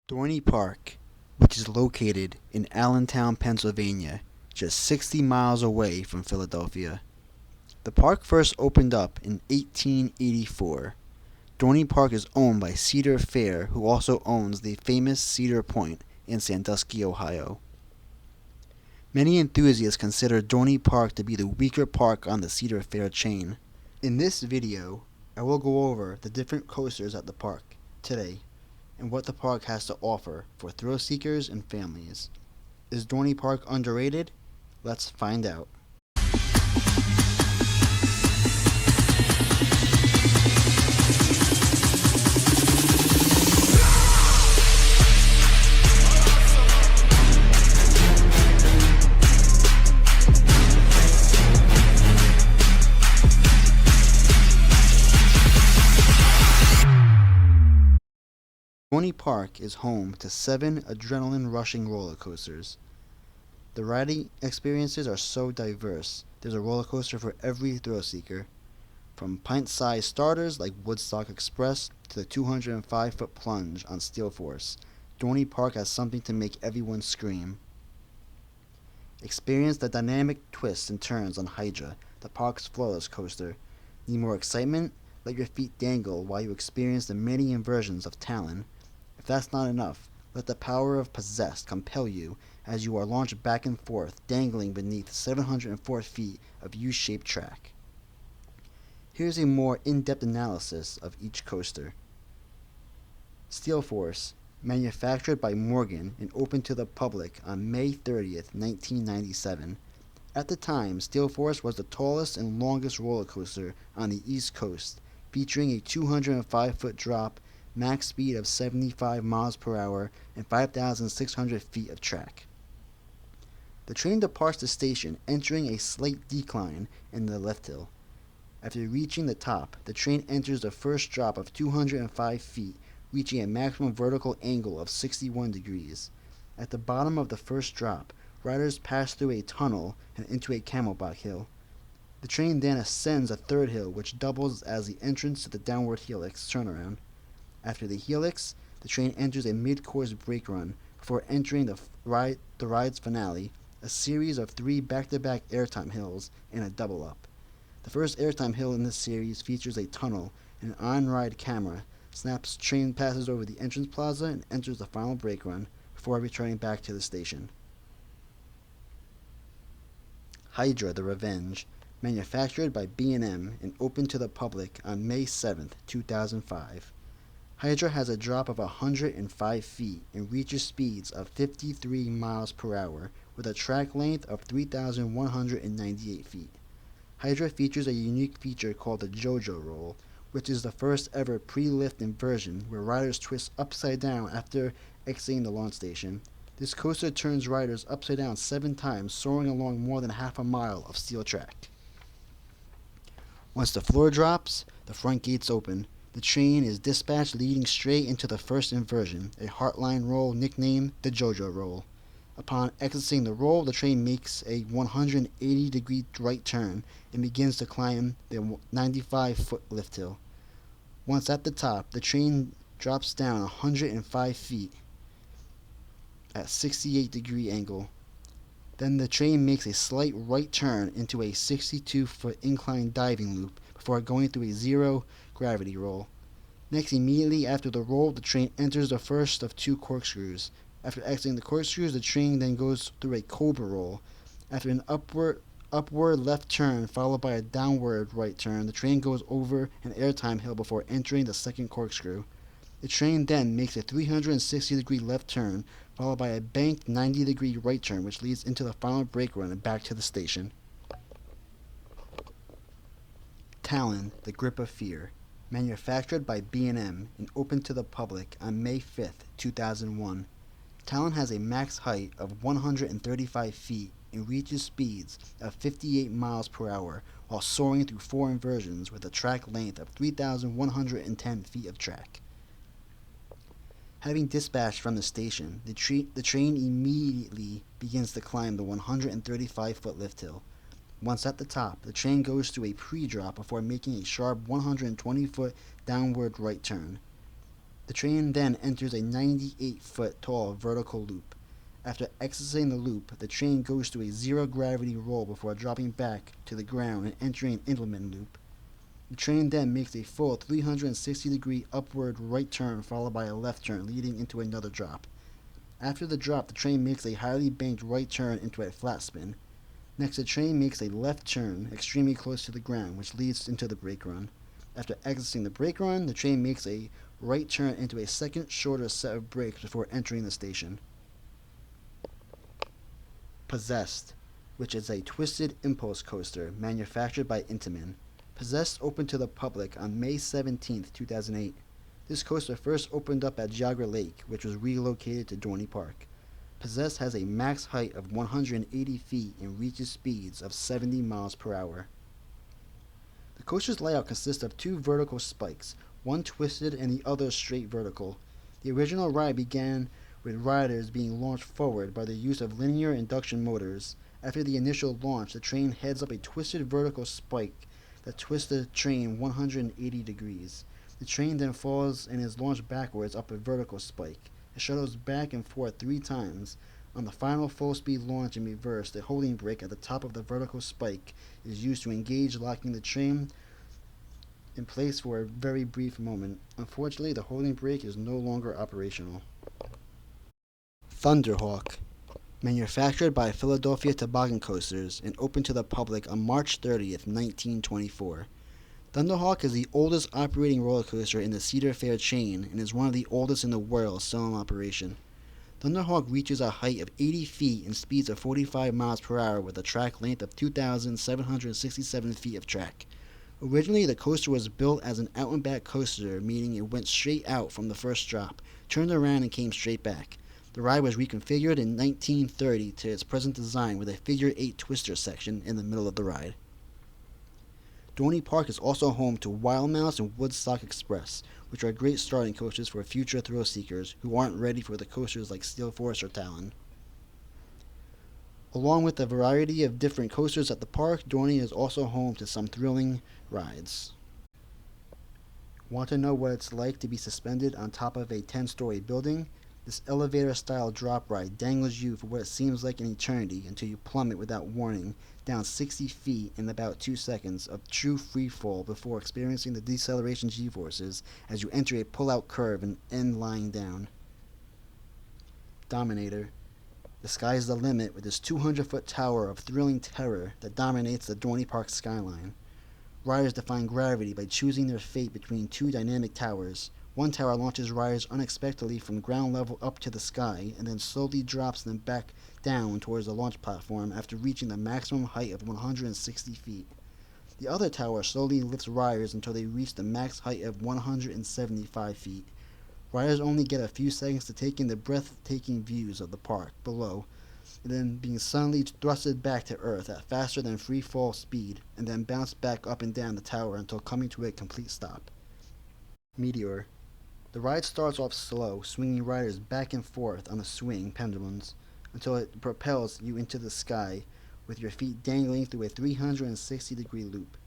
Dorney Park, which is located in Allentown, Pennsylvania, just 60 miles away from Philadelphia. The park first opened up in 1884. Dorney Park is owned by Cedar Fair, who also owns the famous Cedar Point in Sandusky, Ohio. Many enthusiasts consider Dorney Park to be the weaker park on the Cedar Fair chain. In this video, I will go over the different coasters at the park today and what the park has to offer for thrill seekers and families. Is Dorney Park underrated? Let's find out. Dorney Park is home to 7 adrenaline-rushing roller coasters. The riding experiences are so diverse. There's a roller coaster for every thrill seeker, from pint-sized starters like Woodstock Express to the 205-foot plunge on Steel Force. Dorney Park has something to make everyone scream. Experience the dynamic twists and turns on Hydra, the park's flawless coaster. Need more excitement? Let your feet dangle while you experience the many inversions of Talon. If that's not enough, let the power of Possessed compel you as you are launched back and forth, dangling beneath 704 feet of U-shaped track. Here's a more in-depth analysis of each coaster. Steel Force, manufactured by Morgan and opened to the public on May 30th, 1997. At the time, Steel Force was the tallest and longest roller coaster on the East Coast, featuring a 205-foot drop, max speed of 75 miles per hour, and 5,600 feet of track. The train departs the station, entering a slight decline in the left hill. After reaching the top, the train enters the first drop of 205 feet, reaching a maximum vertical angle of 61 degrees. At the bottom of the first drop, riders pass through a tunnel and into a camelback hill. The train then ascends a third hill, which doubles as the entrance to the downward helix turnaround. After the helix, the train enters a mid-course brake run before entering the ride's finale, a series of 3 back-to-back airtime hills and a double-up. The first airtime hill in this series features a tunnel and an on-ride camera. Snaps train passes over the entrance plaza and enters the final brake run before returning back to the station. Hydra: The Revenge, manufactured by B&M and opened to the public on May 7th, 2005. Hydra has a drop of 105 feet and reaches speeds of 53 miles per hour with a track length of 3,198 feet. Hydra features a unique feature called the JoJo roll, which is the first ever pre-lift inversion where riders twist upside down after exiting the launch station. This coaster turns riders upside down 7 times, soaring along more than half a mile of steel track. Once the floor drops, the front gates open. The train is dispatched leading straight into the first inversion, a heartline roll nicknamed the JoJo roll. Upon exiting the roll, the train makes a 180-degree right turn and begins to climb the 95-foot lift hill. Once at the top, the train drops down 105 feet at 68-degree angle. Then the train makes a slight right turn into a 62-foot incline diving loop before going through a zero-gravity roll. Next, immediately after the roll, the train enters the first of 2 corkscrews. After exiting the corkscrews, the train then goes through a cobra roll. After an upward left turn followed by a downward right turn, the train goes over an airtime hill before entering the second corkscrew. The train then makes a 360-degree left turn followed by a banked 90-degree right turn, which leads into the final brake run and back to the station. Talon: The Grip of Fear, manufactured by B&M and opened to the public on May 5th, 2001. Talon has a max height of 135 feet and reaches speeds of 58 miles per hour while soaring through 4 inversions with a track length of 3,110 feet of track. Having dispatched from the station, the train immediately begins to climb the 135-foot lift hill. Once at the top, the train goes through a pre-drop before making a sharp 120-foot downward right turn. The train then enters a 98-foot tall vertical loop. After exiting the loop, the train goes through a zero-gravity roll before dropping back to the ground and entering an implement loop. The train then makes a full 360-degree upward right turn followed by a left turn leading into another drop. After the drop, the train makes a highly banked right turn into a flat spin. Next, the train makes a left turn extremely close to the ground, which leads into the brake run. After exiting the brake run, the train makes a right turn into a second shorter set of brakes before entering the station. Possessed, which is a twisted impulse coaster manufactured by Intamin. Possessed opened to the public on May 17, 2008. This coaster first opened up at Geauga Lake, which was relocated to Dorney Park. Possessed has a max height of 180 feet and reaches speeds of 70 miles per hour. The coaster's layout consists of two vertical spikes, one twisted and the other straight vertical. The original ride began with riders being launched forward by the use of linear induction motors. After the initial launch, the train heads up a twisted vertical spike that twists the train 180 degrees. The train then falls and is launched backwards up a vertical spike. It shuttles back and forth 3 times. On the final full-speed launch in reverse, the holding brake at the top of the vertical spike is used to engage, locking the train in place for a very brief moment. Unfortunately, the holding brake is no longer operational. Thunderhawk, manufactured by Philadelphia Toboggan Coasters and opened to the public on March 30th, 1924. Thunderhawk is the oldest operating roller coaster in the Cedar Fair Chain and is one of the oldest in the world still in operation. Thunderhawk reaches a height of 80 feet and speeds of 45 miles per hour with a track length of 2,767 feet of track. Originally, the coaster was built as an out-and-back coaster, meaning it went straight out from the first drop, turned around and came straight back. The ride was reconfigured in 1930 to its present design with a figure-8 twister section in the middle of the ride. Dorney Park is also home to Wild Mouse and Woodstock Express, which are great starting coasters for future thrill seekers who aren't ready for the coasters like Steel Force or Talon. Along with a variety of different coasters at the park, Dorney is also home to some thrilling rides. Want to know what it's like to be suspended on top of a 10-story building? This elevator-style drop ride dangles you for what seems like an eternity until you plummet without warning down 60 feet in about 2 seconds of true free fall before experiencing the deceleration G-forces as you enter a pull-out curve and end lying down. Dominator. The sky is the limit with this 200-foot tower of thrilling terror that dominates the Dorney Park skyline. Riders defy gravity by choosing their fate between 2 dynamic towers. One tower launches riders unexpectedly from ground level up to the sky and then slowly drops them back down towards the launch platform after reaching the maximum height of 160 feet. The other tower slowly lifts riders until they reach the max height of 175 feet. Riders only get a few seconds to take in the breathtaking views of the park below, and then being suddenly thrusted back to Earth at faster than free fall speed, and then bounce back up and down the tower until coming to a complete stop. Meteor. The ride starts off slow, swinging riders back and forth on the swing pendulums until it propels you into the sky with your feet dangling through a 360-degree loop.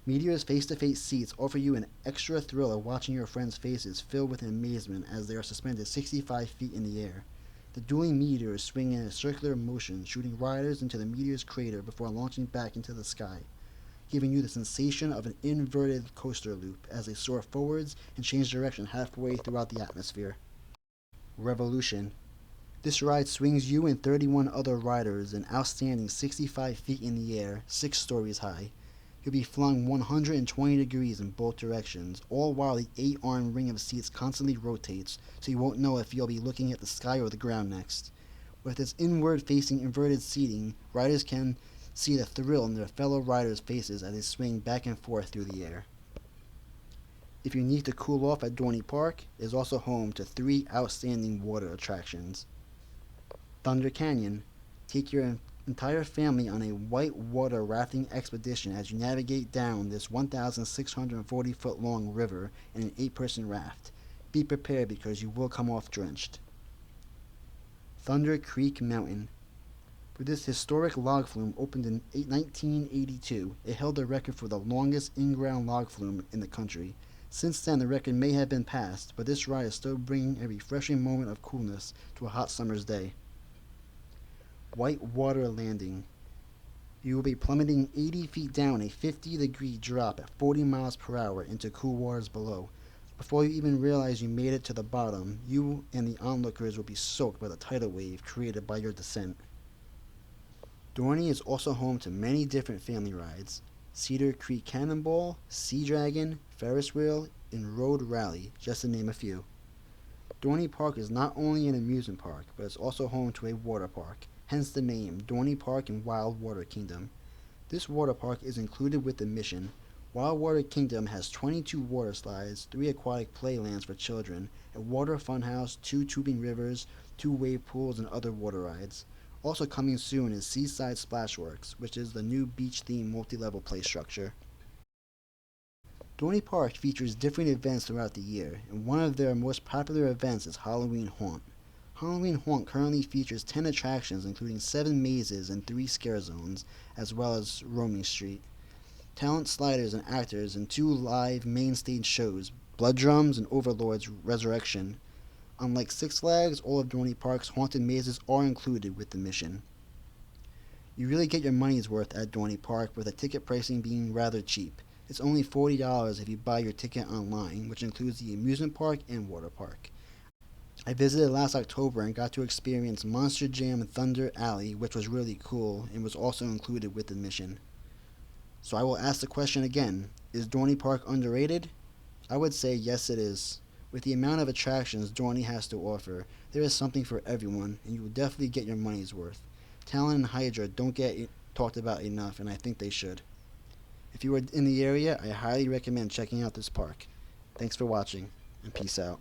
Meteor's face-to-face seats offer you an extra thrill of watching your friends' faces fill with amazement as they are suspended 65 feet in the air. The dueling meteors swing in a circular motion, shooting riders into the meteor's crater before launching back into the sky, giving you the sensation of an inverted coaster loop as they soar forwards and change direction halfway throughout the atmosphere. Revolution. This ride swings you and 31 other riders an outstanding 65 feet in the air, 6 stories high. You'll be flung 120 degrees in both directions, all while the 8-armed ring of seats constantly rotates, so you won't know if you'll be looking at the sky or the ground next. With its inward-facing inverted seating, riders can see the thrill in their fellow riders' faces as they swing back and forth through the air. If you need to cool off at Dorney Park, it is also home to 3 outstanding water attractions. Thunder Canyon. Take your entire family on a whitewater rafting expedition as you navigate down this 1,640-foot long river in an 8-person raft. Be prepared because you will come off drenched. Thunder Creek Mountain. With this historic log flume opened in 1982, it held the record for the longest in-ground log flume in the country, Since then, the record may have been passed, but this ride is still bringing a refreshing moment of coolness to a hot summer's day. Whitewater Landing. You will be plummeting 80 feet down a 50-degree drop at 40 miles per hour into cool waters below. Before you even realize you made it to the bottom, you and the onlookers will be soaked by the tidal wave created by your descent. Dorney is also home to many different family rides: Cedar Creek Cannonball, Sea Dragon, Ferris Wheel, and Road Rally, just to name a few. Dorney Park is not only an amusement park, but it's also home to a water park, hence the name Dorney Park and Wildwater Kingdom. This water park is included with admission. Wildwater Kingdom has 22 water slides, 3 aquatic playlands for children, a water funhouse, 2 tubing rivers, 2 wave pools, and other water rides. Also coming soon is Seaside Splashworks, which is the new beach-themed multi-level play structure. Dorney Park features different events throughout the year, and one of their most popular events is Halloween Haunt. Halloween Haunt currently features 10 attractions, including 7 mazes and 3 scare zones, as well as Roaming Street. Talent sliders and actors in 2 live main stage shows, Blood Drums and Overlord's Resurrection. Unlike Six Flags, all of Dorney Park's haunted mazes are included with admission. You really get your money's worth at Dorney Park, with the ticket pricing being rather cheap. It's only $40 if you buy your ticket online, which includes the amusement park and water park. I visited last October and got to experience Monster Jam and Thunder Alley, which was really cool and was also included with admission. So I will ask the question again: is Dorney Park underrated? I would say yes, it is. With the amount of attractions Dorney has to offer, there is something for everyone, and you will definitely get your money's worth. Talon and Hydra don't get talked about enough, and I think they should. If you are in the area, I highly recommend checking out this park. Thanks for watching, and peace out.